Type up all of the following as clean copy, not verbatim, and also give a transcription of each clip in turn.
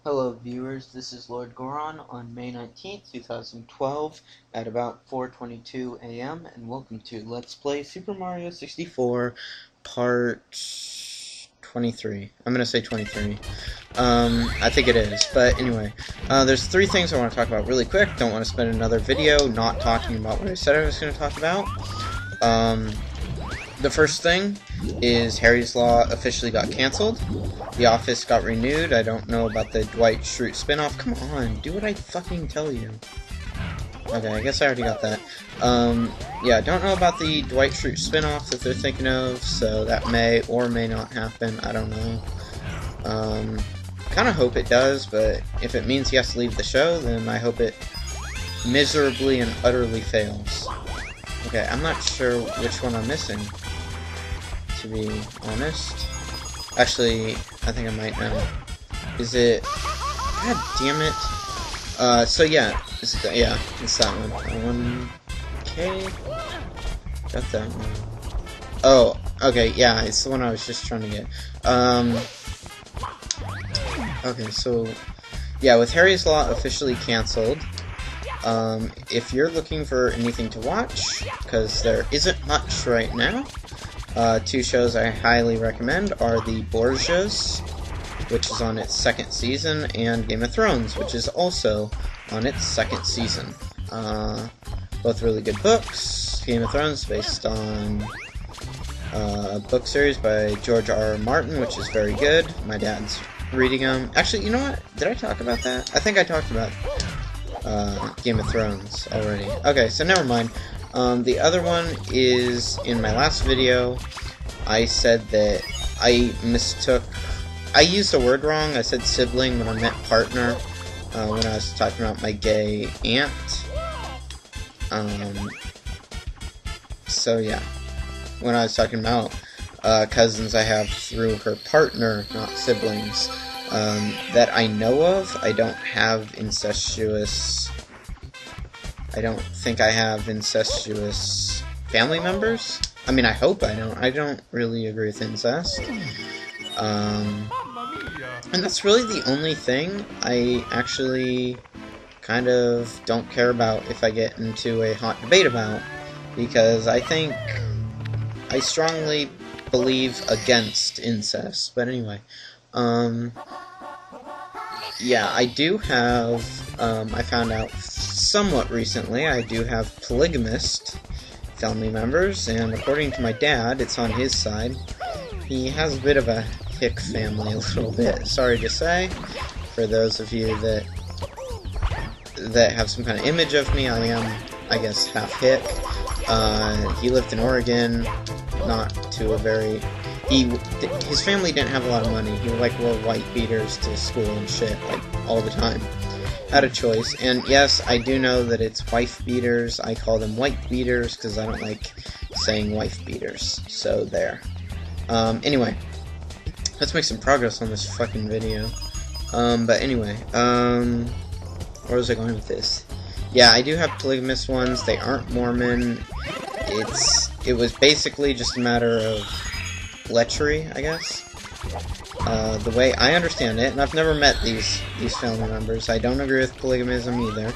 Hello viewers, this is Lord Goron on May 19th, 2012 at about 4:22 a.m. and welcome to Let's Play Super Mario 64 Part 23. I'm going to say 23. I think it is, but anyway. There's three things I want to talk about really quick. Don't want to spend another video not talking about what I said I was going to talk about. The first thing is Harry's Law officially got canceled. The Office got renewed. I don't know about the Dwight Schrute spinoff. Come on, do what I fucking tell you. Okay, I guess I already got that. Yeah, don't know about the Dwight Schrute spinoff that they're thinking of, so that may or may not happen. I don't know. Kind of hope it does, but if it means he has to leave the show, then I hope it miserably and utterly fails. Okay, I'm not sure which one I'm missing, to be honest. Actually, I think I might know. Is it... God damn it. So yeah, it's that one. Okay. Got that one. Oh, okay, yeah, it's the one I was just trying to get. Okay, so... Yeah, with Harry's Law officially cancelled, if you're looking for anything to watch, because there isn't much right now, two shows I highly recommend are The Borgias, which is on its second season, and Game of Thrones, which is also on its second season. Both really good books. Game of Thrones based on a book series by George R.R. Martin, which is very good. My dad's reading them. Actually, you know what? Did I talk about that? I think I talked about Game of Thrones already. Okay, so never mind. The other one is, in my last video, I said that I used the word wrong. I said sibling when I meant partner, when I was talking about my gay aunt. So yeah, when I was talking about cousins I have through her partner, not siblings, that I know of, I don't have incestuous... I don't think I have incestuous family members. I mean, I hope I don't. I don't really agree with incest. And that's really the only thing I actually kind of don't care about if I get into a hot debate about, because I strongly believe against incest. But anyway, yeah, I do have, I found out somewhat recently, I do have polygamist family members, and according to my dad, it's on his side. He has a bit of a hick family, a little bit, sorry to say. For those of you that have some kind of image of me, I am, I guess, half hick. He lived in Oregon, not to a very... his family didn't have a lot of money. He, like, wore white beaters to school and shit, like, all the time. Had a choice. And yes, I do know that it's wife beaters. I call them white beaters because I don't like saying wife beaters. So, there. Anyway. Let's make some progress on this fucking video. But anyway, where was I going with this? Yeah, I do have polygamous ones. They aren't Mormon. It was basically just a matter of lechery, I guess. The way I understand it, and I've never met these family members. I don't agree with polygamism either.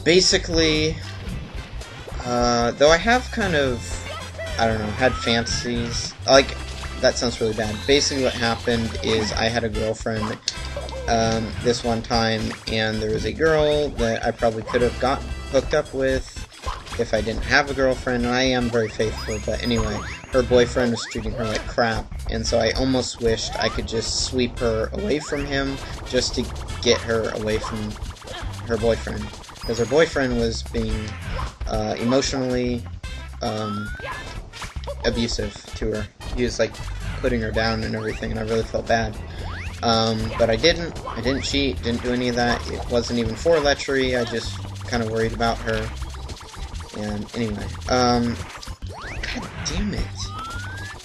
Basically, though I have kind of, I don't know, had fantasies. Like, that sounds really bad. Basically what happened is I had a girlfriend this one time, and there was a girl that I probably could have got hooked up with if I didn't have a girlfriend, and I am very faithful, but anyway, her boyfriend was treating her like crap, and so I almost wished I could just sweep her away from him just to get her away from her boyfriend, because her boyfriend was being emotionally abusive to her. He was like putting her down and everything, and I really felt bad. But I didn't cheat, didn't do any of that. It wasn't even for lechery. I just kind of worried about her. And anyway, god damn it.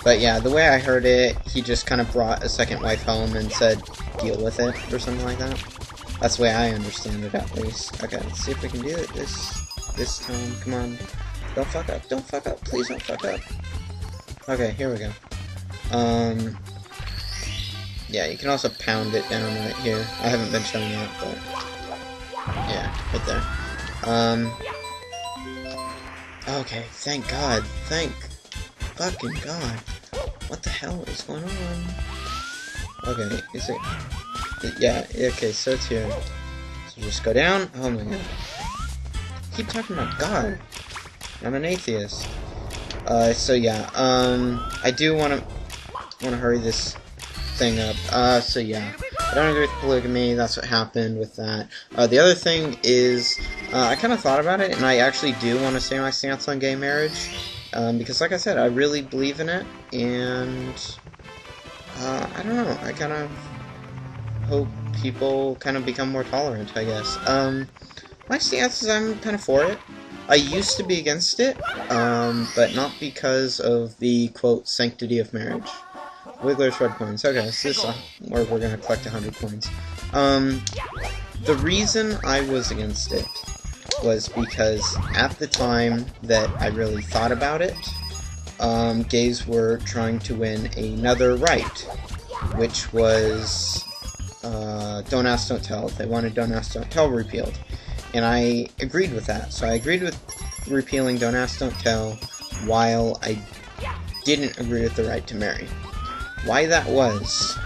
But yeah, the way I heard it, he just kind of brought a second wife home and said, deal with it, or something like that. That's the way I understand it, at least. Okay, let's see if we can do it this time. Come on. Don't fuck up, don't fuck up, please don't fuck up. Okay, here we go. Yeah, you can also pound it down right here. I haven't been showing that, but yeah, right there. Okay, thank God. Thank fucking God. What the hell is going on? Okay, is it... Yeah, okay, so it's here. So just go down. Oh my God. Keep talking about God. I'm an atheist. So yeah, I do want to hurry this thing up. So yeah, I don't agree with polygamy. That's what happened with that. The other thing is, I kind of thought about it, and I actually do want to say my stance on gay marriage, because like I said, I really believe in it, and I don't know. I kind of hope people kind of become more tolerant, I guess. My stance is I'm kind of for it. I used to be against it, but not because of the, quote, sanctity of marriage. Wiggler's red coins. Okay, so this is where we're going to collect 100 coins. The reason I was against it was because at the time that I really thought about it, gays were trying to win another right, which was Don't Ask, Don't Tell. They wanted Don't Ask, Don't Tell repealed. And I agreed with that. So I agreed with repealing Don't Ask, Don't Tell, while I didn't agree with the right to marry. Why that was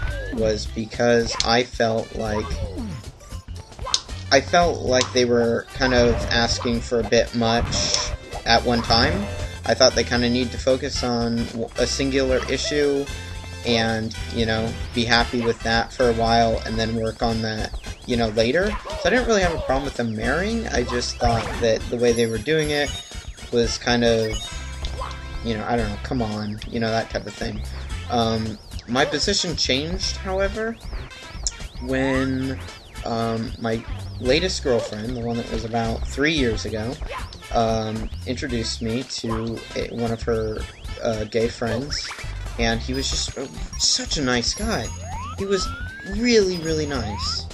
because I felt like they were kind of asking for a bit much at one time. I thought they kind of need to focus on a singular issue and, you know, be happy with that for a while and then work on that, you know, later. So I didn't really have a problem with them marrying. I just thought that the way they were doing it was kind of, you know, I don't know, come on, you know, that type of thing. My position changed, however, when my latest girlfriend, the one that was about 3 years ago, introduced me to one of her gay friends, and he was just such a nice guy. He was really, really nice.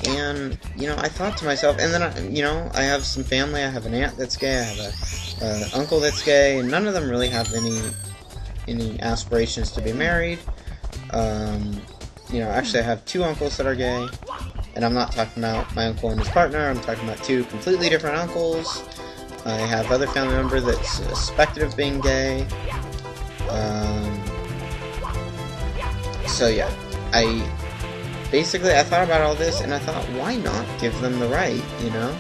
And, you know, I thought to myself, and then, you know, I have some family. I have an aunt that's gay, I have an uncle that's gay, and none of them really have any aspirations to be married. You know, actually I have 2 uncles that are gay, and I'm not talking about my uncle and his partner, I'm talking about 2 completely different uncles. I have other family member that's suspected of being gay. So yeah, I thought about all this, and I thought, why not give them the right, you know?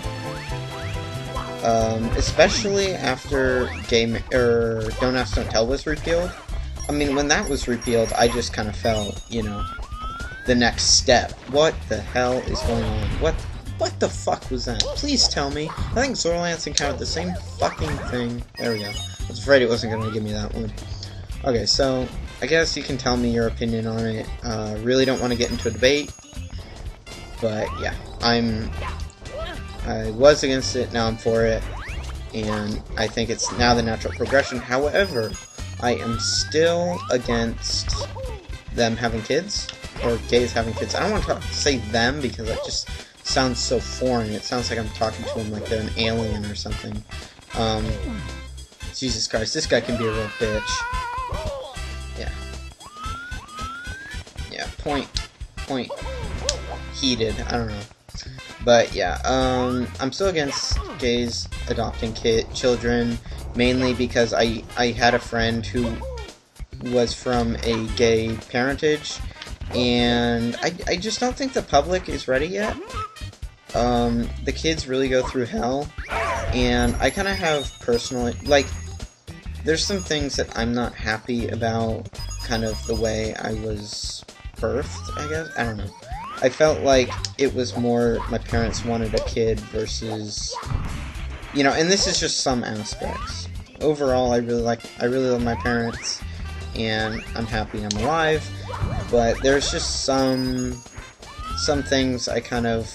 Especially after Don't Ask, Don't Tell was repealed. I mean, when that was repealed, I just kind of felt, you know, the next step. What the hell is going on? What the fuck was that? Please tell me. I think Zorlance encountered the same fucking thing. There we go. I was afraid it wasn't going to give me that one. Okay, so I guess you can tell me your opinion on it. Really don't want to get into a debate, but yeah, I was against it, now I'm for it, and I think it's now the natural progression. However, I am still against them having kids, or gays having kids. I don't want to say them because that just sounds so foreign. It sounds like I'm talking to them like they're an alien or something. Jesus Christ, this guy can be a real bitch. Yeah, point heated, I don't know. But yeah, I'm still against gays adopting children, mainly because I had a friend who was from a gay parentage, and I just don't think the public is ready yet. The kids really go through hell, and I kind of have personally, like, there's some things that I'm not happy about, kind of the way I was birthed, I guess, I don't know. I felt like it was more my parents wanted a kid versus, you know, and this is just some aspects. Overall, I really love my parents, and I'm happy I'm alive, but there's just some things I kind of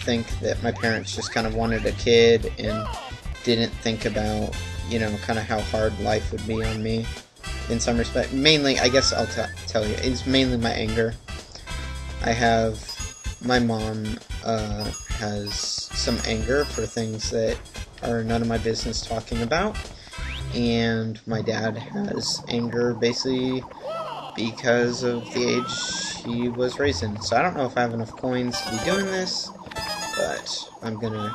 think that my parents just kind of wanted a kid and didn't think about, you know, kind of how hard life would be on me in some respect. Mainly, I guess I'll tell you, it's mainly my anger. My mom has some anger for things that are none of my business talking about, and my dad has anger basically because of the age he was raised in. So I don't know if I have enough coins to be doing this, but I'm gonna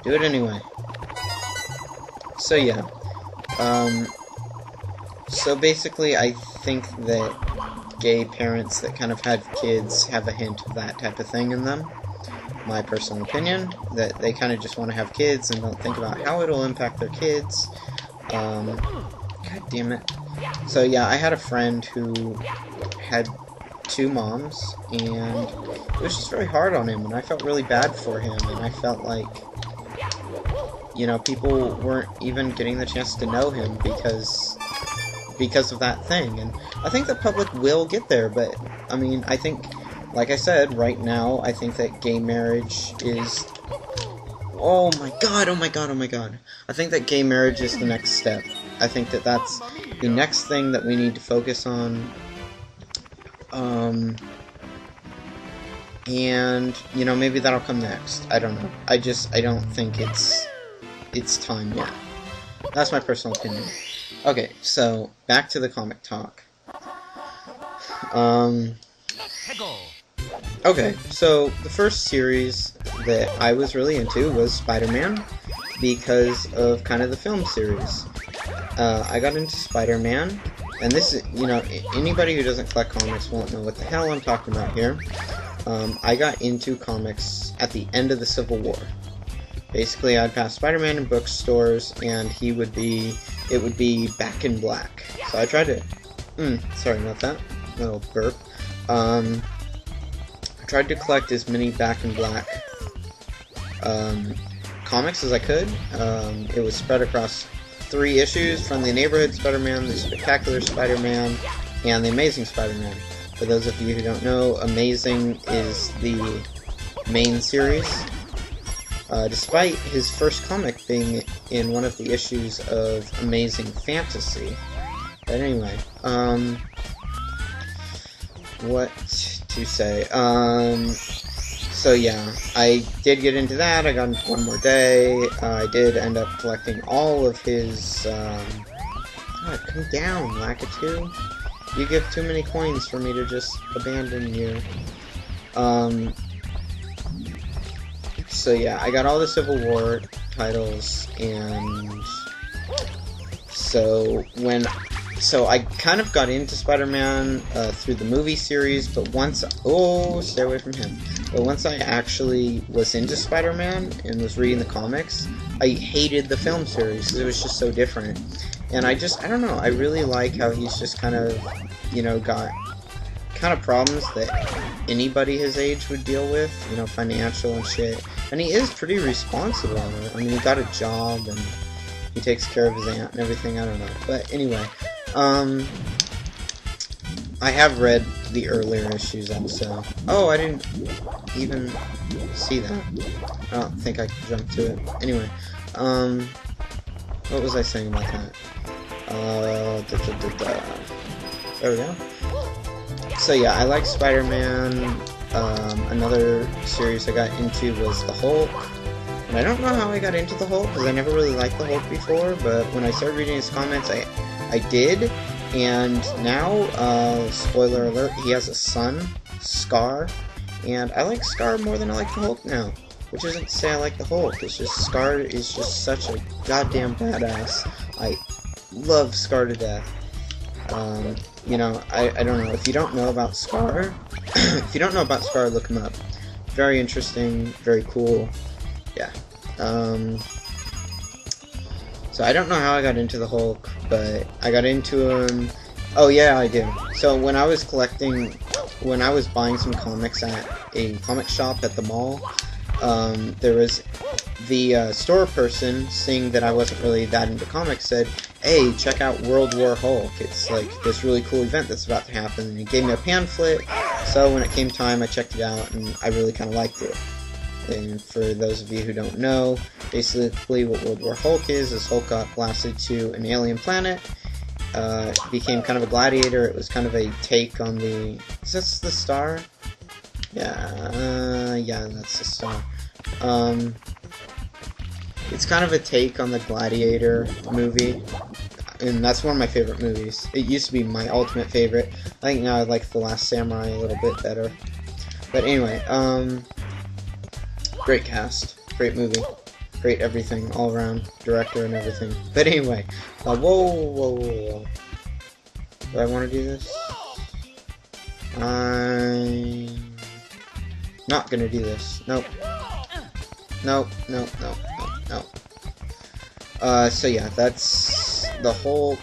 do it anyway. So yeah, so basically I think that gay parents that kind of had kids have a hint of that type of thing in them. My personal opinion, that they kind of just want to have kids and don't think about how it'll impact their kids. God damn it. So yeah, I had a friend who had 2 moms, and it was just very hard on him, and I felt really bad for him, and I felt like, you know, people weren't even getting the chance to know him because of that thing. And I think the public will get there, but I mean, I think, like I said, right now, I think that gay marriage is... Oh my god, oh my god, oh my god. I think that gay marriage is the next step. I think that that's the next thing that we need to focus on. And, you know, maybe that'll come next. I don't know. I don't think it's time yet. That's my personal opinion. Okay, so, back to the comic talk. Okay, so the first series that I was really into was Spider-Man, because of kind of the film series. I got into Spider-Man, and this is, you know, anybody who doesn't collect comics won't know what the hell I'm talking about here. I got into comics at the end of the Civil War. Basically, I'd pass Spider-Man in bookstores, and it would be Back in Black. So I tried to, sorry about that, little burp. I tried to collect as many Back in Black comics as I could. It was spread across 3 issues: Friendly Neighborhood Spider-Man, The Spectacular Spider-Man, and The Amazing Spider-Man. For those of you who don't know, Amazing is the main series. Despite his first comic being in one of the issues of Amazing Fantasy. But anyway, what to say? So yeah, I did get into that. I got into One More Day. I did end up collecting all of his, God, come down, Lakitu. You give too many coins for me to just abandon you. So yeah, I got all the Civil War titles, and so I kind of got into Spider-Man through the movie series, but once... Oh, stay away from him. But once I actually was into Spider-Man and was reading the comics, I hated the film series because it was just so different. And I don't know, I really like how he's just kind of, you know, got kind of problems that anybody his age would deal with, you know, financial and shit. And he is pretty responsible. I mean, he got a job, and he takes care of his aunt and everything, I don't know. But anyway, I have read the earlier issues also. Oh, I didn't even see that. I don't think I can jump to it. Anyway, what was I saying about that? There we go. So yeah, I like Spider-Man. Another series I got into was the Hulk. And I don't know how I got into the Hulk, because I never really liked the Hulk before, but when I started reading his comments, I did. And now, spoiler alert, he has a son, Scar, and I like Scar more than I like the Hulk now. Which isn't to say I like the Hulk, it's just Scar is just such a goddamn badass. I love Scar to death. You know, I don't know, if you don't know about Scar, look him up. Very interesting, very cool, yeah. So I don't know how I got into the Hulk, but I got into him. Oh yeah, I do. So when I was buying some comics at a comic shop at the mall, there was the store person, seeing that I wasn't really that into comics, said, "Hey, check out World War Hulk. It's like this really cool event that's about to happen." And he gave me a pamphlet. So when it came time, I checked it out, and I really kind of liked it. And for those of you who don't know, basically what World War Hulk is Hulk got blasted to an alien planet, became kind of a gladiator. It was kind of a take on the... Is this the Star? Yeah, that's the Star. It's kind of a take on the Gladiator movie. and that's one of my favorite movies. It used to be my ultimate favorite. I think now I like The Last Samurai a little bit better. But anyway, great cast, great movie, great everything all around, director and everything. But anyway, whoa. Do I want to do this? I'm not gonna do this. Nope. Nope. So yeah, that's the Hulk.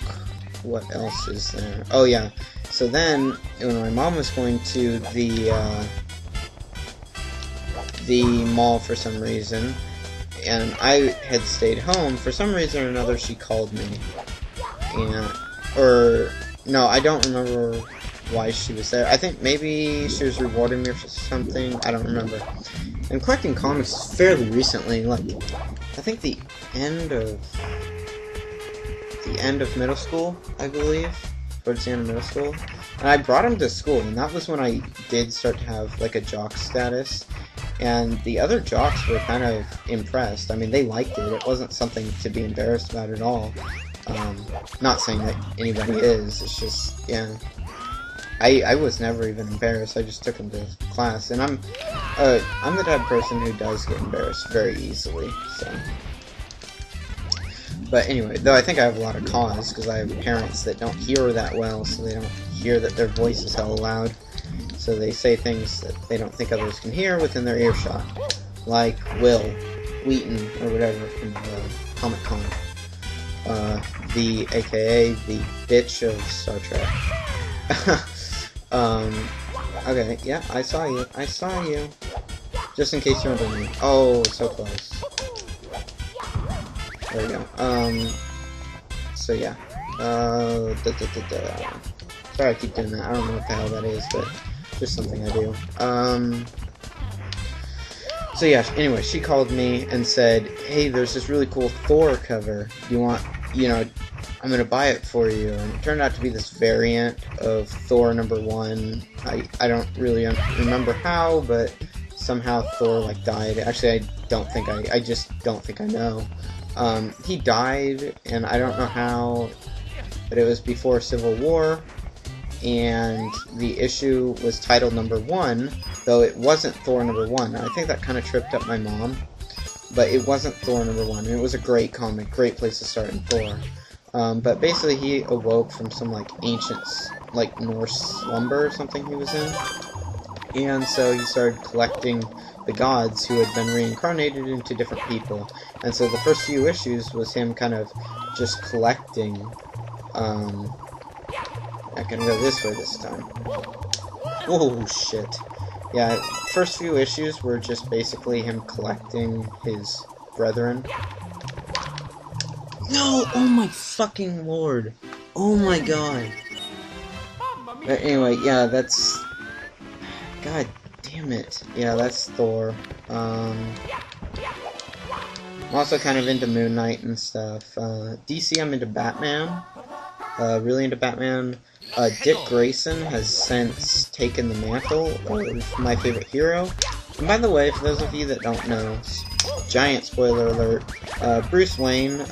What else is there? Oh yeah. So then, when my mom was going to the mall for some reason, and I had stayed home, for some reason or another, she called me. No, I don't remember why she was there. I think maybe she was rewarding me for something. I don't remember. I'm collecting comics fairly recently, like, I think the end of middle school, I believe, towards the end of middle school. And I brought him to school, and that was when I did start to have, like, a jock status. And the other jocks were kind of impressed. I mean, they liked it. It wasn't something to be embarrassed about at all. Not saying that anybody is. It's just, yeah. I was never even embarrassed. I just took him to class. And I'm the type of person who does get embarrassed very easily, so. But anyway, though I think I have a lot of cause, because I have parents that don't hear that well, so they don't hear that their voice is hella loud. So they say things that they don't think others can hear within their earshot. Like Will Wheaton, or whatever, from Comic-Con. AKA the bitch of Star Trek. Okay, yeah, I saw you. Just in case you were wondering. Oh, so close. There we go. So yeah. Sorry I keep doing that. I don't know what the hell that is, but just something I do. So yeah, anyway, she called me and said, hey, there's this really cool Thor cover. You want, I'm gonna buy it for you. And it turned out to be this variant of Thor #1. I don't really remember how, but somehow Thor, like, died. Actually, I just don't think I know. He died, and I don't know how, but it was before Civil War, and the issue was titled #1, though it wasn't Thor #1. I think that kind of tripped up my mom, but it wasn't Thor #1, and it was a great comic, great place to start in Thor. But basically he awoke from some, like, ancient, like, Norse slumber or something he was in, and so he started collecting the gods who had been reincarnated into different people. And so the first few issues was him kind of just collecting, I'm gonna go this way this time. Oh, shit. Yeah, first few issues were just basically him collecting his brethren. No! Oh my fucking lord! Oh my god! But anyway, yeah, that's... God damn it. Yeah, that's Thor. I'm also kind of into Moon Knight and stuff. DC, I'm into Batman. Really into Batman. Dick Grayson has since taken the mantle of my favorite hero. And by the way, for those of you that don't know, giant spoiler alert, Bruce Wayne,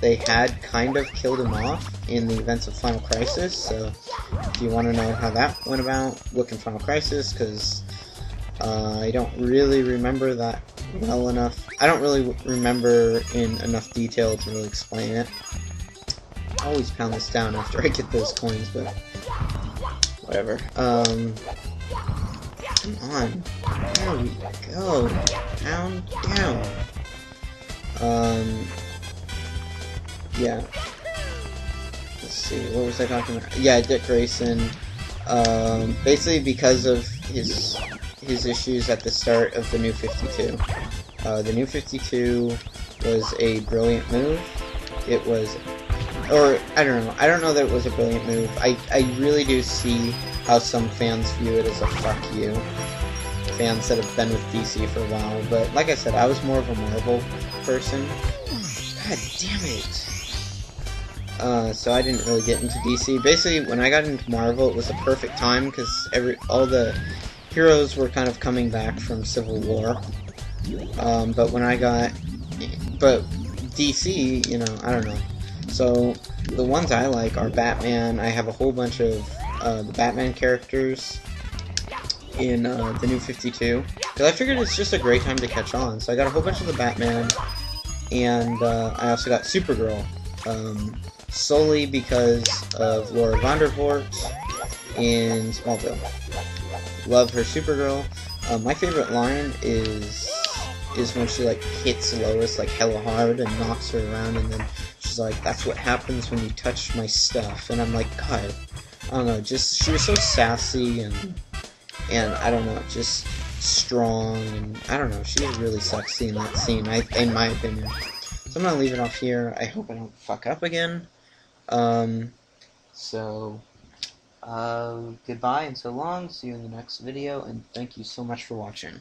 they had kind of killed him off in the events of Final Crisis, so if you want to know how that went about, look in Final Crisis, because I don't really remember that well enough. I don't really remember in enough detail to really explain it. I always pound this down after I get those coins, but whatever. Come on. There we go. Pound down. Yeah. Let's see, what was I talking about? Yeah, Dick Grayson. Basically because of his issues at the start of the New 52. The New 52 was a brilliant move. It was... Or, I don't know. I don't know that it was a brilliant move. I really do see how some fans view it as a fuck you. Fans that have been with DC for a while. But, like I said, I was more of a Marvel person. God damn it. So I didn't really get into DC. Basically, when I got into Marvel, it was a perfect time, because all the heroes were kind of coming back from Civil War. But when I got... But DC, I don't know. So the ones I like are Batman. I have a whole bunch of the Batman characters in the New 52, because I figured it's just a great time to catch on. So I got a whole bunch of the Batman, and I also got Supergirl, solely because of Laura Vandervoort in Smallville. Love her Supergirl. My favorite line is when she like hits Lois like hella hard and knocks her around, and then she's like, "That's what happens when you touch my stuff." And I'm like, God, I don't know, just she was so sassy and I don't know, just strong, and I don't know, she was really sexy in that scene, in my opinion. So I'm gonna leave it off here. I hope I don't fuck up again. So goodbye and so long. See you in the next video, and thank you so much for watching.